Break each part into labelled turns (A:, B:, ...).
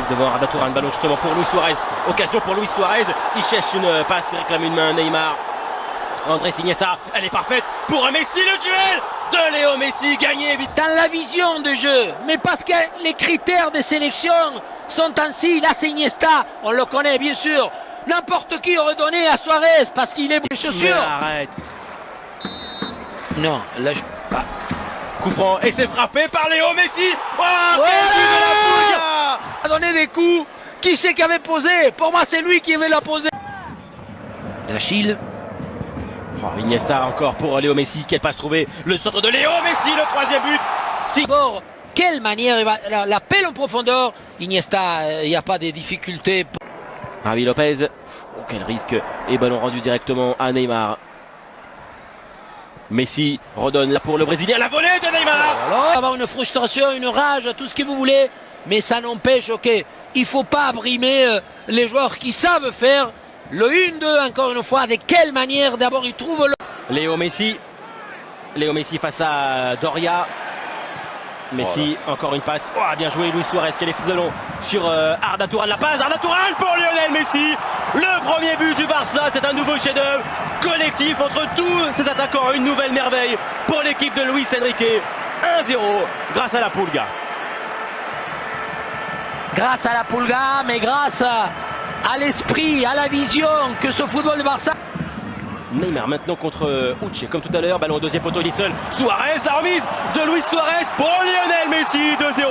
A: Devant Arda Turan, ballon justement pour Luis Suarez, occasion pour Luis Suarez, il cherche une passe, il réclame une main, Neymar, Andrés Iniesta, elle est parfaite pour un Messi, le duel de Léo Messi, gagné
B: dans la vision de jeu, mais parce que les critères de sélection sont ainsi. Là c'est Iniesta, on le connaît bien sûr, n'importe qui aurait donné à Suarez parce qu'il est chaussures.
A: Arrête.
B: Non, là je...
A: Ah. Coup franc et c'est frappé par Léo Messi. Oh, quel but de la Pulga!
B: Il a donné des coups. Qui c'est qui avait posé? Pour moi, c'est lui qui avait la posé. D'Achille.
A: Oh, Iniesta encore pour Léo Messi. Quelle passe trouvée. Le centre de Léo Messi, le troisième but.
B: Si. D'abord, quelle manière il va... L'appel en profondeur. Iniesta, il n'y a pas de difficultés.
A: Javi Lopez. Oh, quel risque. Et ballon rendu directement à Neymar. Messi redonne là pour le Brésilien, la volée de Neymar.
B: Alors, avoir une frustration, une rage, tout ce que vous voulez, mais ça n'empêche, ok, il faut pas brimer les joueurs qui savent faire le 1-2 encore une fois. De quelle manière d'abord ils trouvent le... Léo Messi face à Doria. Messi, encore une passe. Oh, bien joué Luis Suarez, quel est ciselon sur Arda Turan. La passe, Arda Turan pour Lionel Messi. Le premier but du Barça, c'est un nouveau chef-d'œuvre collectif entre tous ces attaquants. Une nouvelle merveille pour l'équipe de Luis Enrique. 1-0 grâce à la Pulga. Grâce à la Pulga, mais grâce à l'esprit, à la vision que ce football de Barça. Neymar maintenant contre Uche, comme tout à l'heure, ballon au deuxième poteau, il est seul. Suarez, la remise de Luis Suarez pour Lionel Messi, 2-0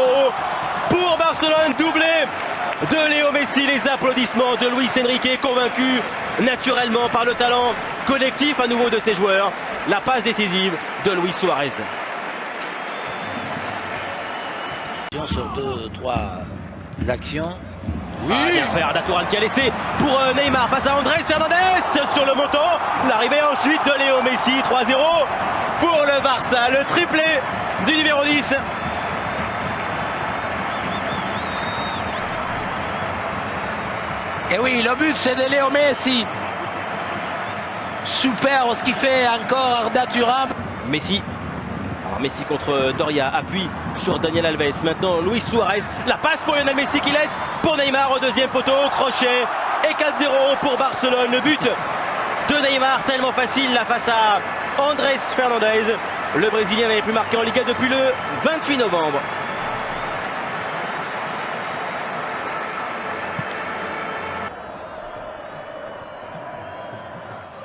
B: pour Barcelone, doublé de Léo Messi. Les applaudissements de Luis Enrique, convaincu naturellement par le talent collectif à nouveau de ses joueurs. La passe décisive de Luis Suarez. Sur 2-3 actions.
A: Oui. Ah, bien fait Arda Turan qui a laissé pour Neymar face à Andrés Fernandez sur le montant. L'arrivée ensuite de Léo Messi, 3-0 pour le Barça, le triplé du numéro 10.
B: Et oui, le but c'est de Léo Messi. Super ce qu'il fait encore Arda Turan.
A: Messi. Alors Messi contre Doria, appui sur Daniel Alves. Maintenant Luis Suarez, la passe pour Lionel Messi qui laisse pour Neymar au deuxième poteau, crochet et 4-0 pour Barcelone. Le but de Neymar, tellement facile là face à Andrés Fernandez. Le Brésilien n'avait plus marqué en Liga depuis le 28 novembre.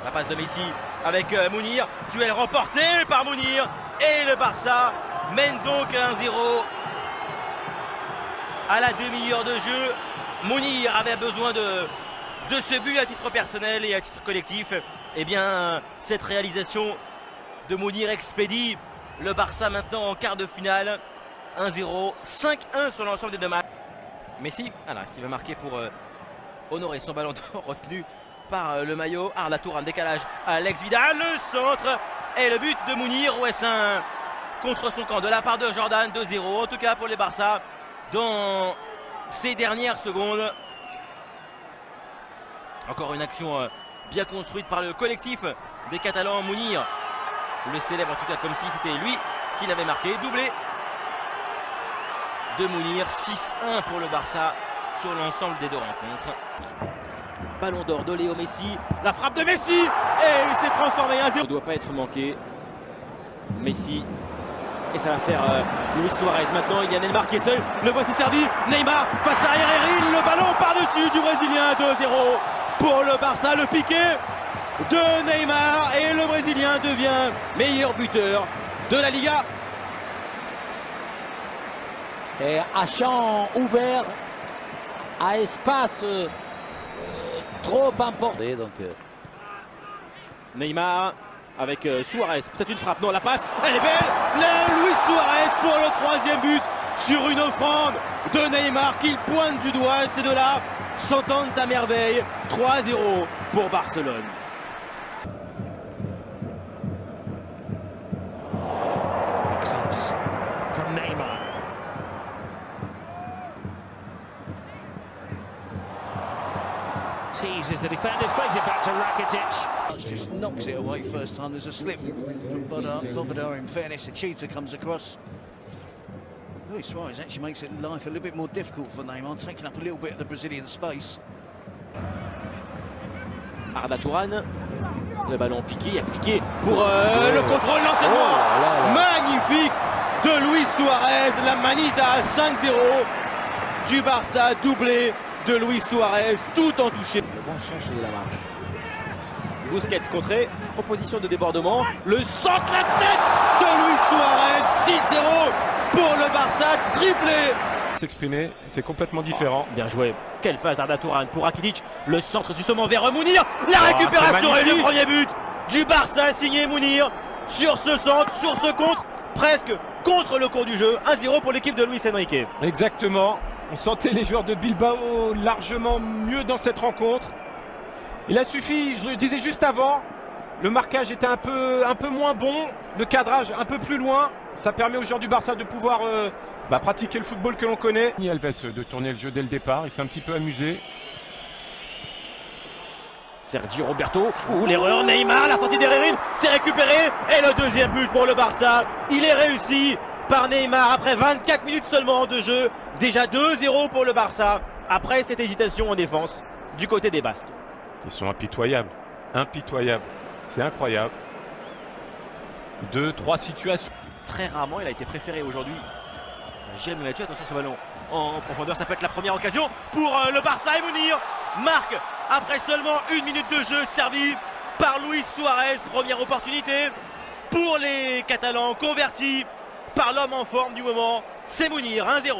A: La passe de Messi avec Mounir, duel remporté par Mounir et le Barça mène donc 1-0 à la demi-heure de jeu. Mounir avait besoin de ce but à titre personnel et à titre collectif. Et bien cette réalisation de Mounir expédie le Barça maintenant en quart de finale. 1-0, 5-1 sur l'ensemble des deux matchs. Messi, alors est-ce qu'il va marquer pour honorer son ballon d'or retenu par le maillot. Arda Turan, décalage Alex Vidal, le centre et le but de Mounir. Ouais, c'est un contre son camp de la part de Jordan, 2-0 en tout cas pour les Barça dans ces dernières secondes. Encore une action bien construite par le collectif des Catalans. Mounir le célèbre en tout cas comme si c'était lui qui l'avait marqué. Doublé de Mounir, 6-1 pour le Barça sur l'ensemble des deux rencontres. Ballon d'or de Léo Messi, la frappe de Messi et il s'est transformé 1-0. Ne doit pas être manqué. Messi et ça va faire Luis Suarez maintenant. Il y a Neymar qui est seul, le voici servi. Neymar face à Herrera, le ballon par-dessus du Brésilien. 2-0 pour le Barça. Le piqué de Neymar et le Brésilien devient meilleur buteur de la Liga.
B: Et à champ ouvert, à espace trop importé. Donc
A: Neymar avec Suarez, peut-être une frappe, non la passe, elle est belle, Luis Suarez pour le troisième but sur une offrande de Neymar qu'il pointe du doigt. Ces deux-là s'entendent à merveille. 3-0 pour Barcelone.
C: From Neymar. Teases the defenders, plays it back to Rakitic.
D: Just knocks it away first time. There's a slip from Bobadar. In fairness, Achita comes across. Luis Suarez actually makes it life a little bit more difficult for Neymar, taking up a little bit of the Brazilian space.
A: Arda Turan, le ballon piqué, appliqué pour le contrôle, l'enchaînement magnifique de Luis Suarez, la Manita 5-0 du Barça, doublé de Luis Suarez, tout en touché.
B: Le bon sens de la marche.
A: Busquets contré, proposition de débordement, le centre, la tête de Luis Suarez, 6-0 pour le Barça, triplé.
E: S'exprimer, c'est complètement différent.
A: Bien joué, quelle passe d'Arda Turan pour Rakitic, le centre justement vers Mounir, la récupération et le premier but du Barça signé Mounir sur ce centre, sur ce contre, presque contre le cours du jeu, 1-0 pour l'équipe de Luis Enrique.
E: Exactement, on sentait les joueurs de Bilbao largement mieux dans cette rencontre. Il a suffi, je le disais juste avant, le marquage était un peu moins bon, le cadrage un peu plus loin. Ça permet aux joueurs du Barça de pouvoir pratiquer le football que l'on connaît. Alves de tourner le jeu dès le départ, il s'est un petit peu amusé.
A: Sergio Roberto, l'erreur, Neymar, la sortie d'Herrera, c'est récupéré et le deuxième but pour le Barça. Il est réussi par Neymar après 24 minutes seulement de jeu. Déjà 2-0 pour le Barça après cette hésitation en défense du côté des Basques.
E: Ils sont impitoyables, c'est incroyable. 2-3 situations.
A: Très rarement, il a été préféré aujourd'hui. Jérémy Mathieu, attention ce ballon en profondeur, ça peut être la première occasion pour le Barça et Mounir marque après seulement 1 minute de jeu, servi par Luis Suarez. Première opportunité pour les Catalans, convertis par l'homme en forme du moment, c'est Mounir, 1-0.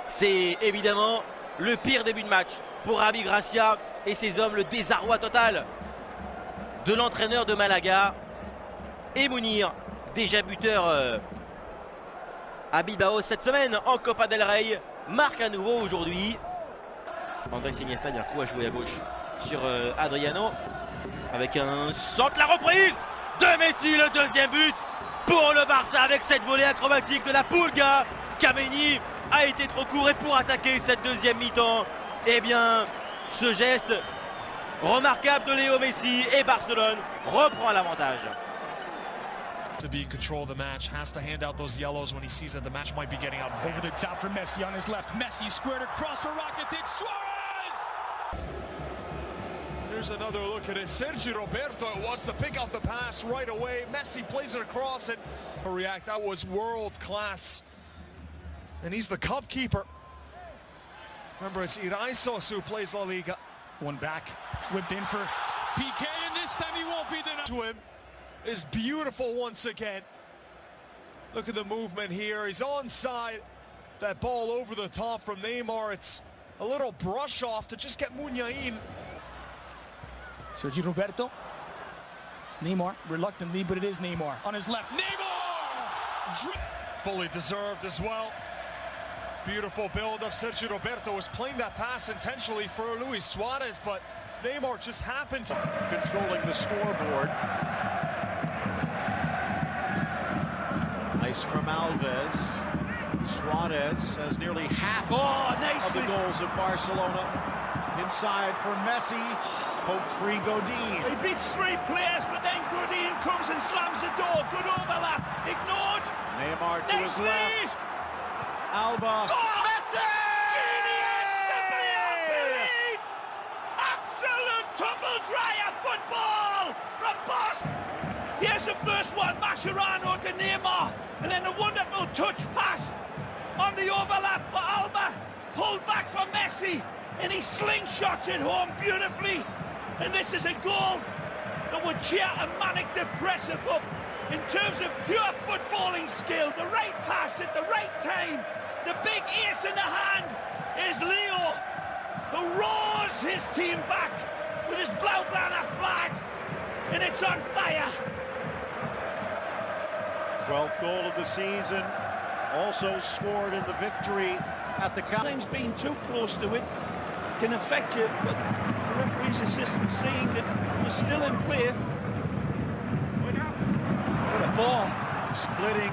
A: C'est évidemment le pire début de match pour Javi Gracia et ses hommes, le désarroi total de l'entraîneur de Malaga. Et Mounir, déjà buteur à Bilbao cette semaine en Copa del Rey, marque à nouveau aujourd'hui. Andrés Iniesta, il y a un coup à jouer à gauche sur Adriano avec un centre, la reprise de Messi, le deuxième but pour le Barça avec cette volée acrobatique de la Pulga. Kameni a été trop court et pour attaquer cette deuxième mi-temps, eh bien ce geste remarquable de Léo Messi et Barcelone reprend l'avantage.
F: To be in control of the match, has to hand out those yellows when he sees that the match might be getting out of hand.
C: Over the top for Messi on his left. Messi squared across for Rakitic. Suarez!
F: Here's another look at it. Sergio Roberto wants to pick out the pass right away. Messi plays it across and react. That was world class. And he's the cup keeper. Remember, it's Iraisos who plays La Liga.
C: One back, flipped in for PK, and this time he won't be denied.
F: To him is beautiful once again. Look at the movement here. He's onside. That ball over the top from Neymar. It's a little brush off to just get Muniain.
C: Sergio Roberto. Neymar, reluctantly, but it is Neymar. On his left, Neymar!
F: Fully deserved as well. Beautiful build-up. Sergio Roberto was playing that pass intentionally for Luis Suarez, but Neymar just happened to
D: Controlling the scoreboard. Nice from Alves. Suarez has nearly half of the goals of Barcelona. Inside for Messi. Poked free Godin.
G: He beats 3 players, but then Godin comes and slams the door. Good overlap. Ignored.
D: Neymar to his left. Alba.
G: Messi! Genius! Simply unbelievable! Absolute tumble dryer football from Boston. Here's the first one, Mascherano to Neymar, and then a wonderful touch pass on the overlap for Alba. Pulled back from Messi, and he slingshots it home beautifully. And this is a goal that would cheer a manic depressive up in terms of pure footballing skill. The right pass at the right time. The big ace in the hand is Leo, who roars his team back with his Blaugrana flag, and it's on fire.
D: 12th goal of the season, also scored in the victory at the
G: Sometimes being too close to it can affect you, but the referee's assistant saying that you're still in play. What a ball.
D: Splitting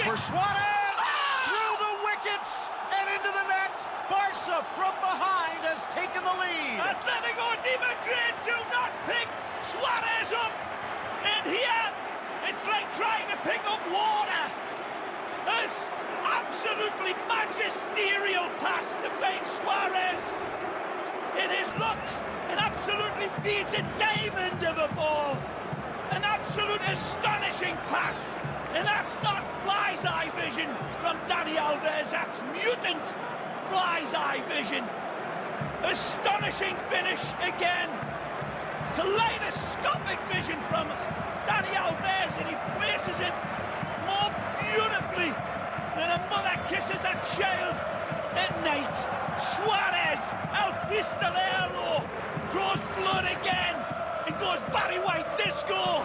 D: for Suarez, through the wickets and into the net. Barca from behind has taken the lead.
G: Atletico de Madrid do not pick Suarez up. And here, It's like trying to pick up water. It's absolutely magisterial pass to find Suarez. It has looked an absolutely feeds a diamond of a ball. An absolute astonishing pass. And that's not fly's eye vision from Dani Alves. That's mutant fly's eye vision. Astonishing finish again. Kaleidoscopic vision from Dani Alves, and he places it more beautifully than a mother kisses a child at night. Suarez, El Pistolero, draws blood again and goes Barry White disco.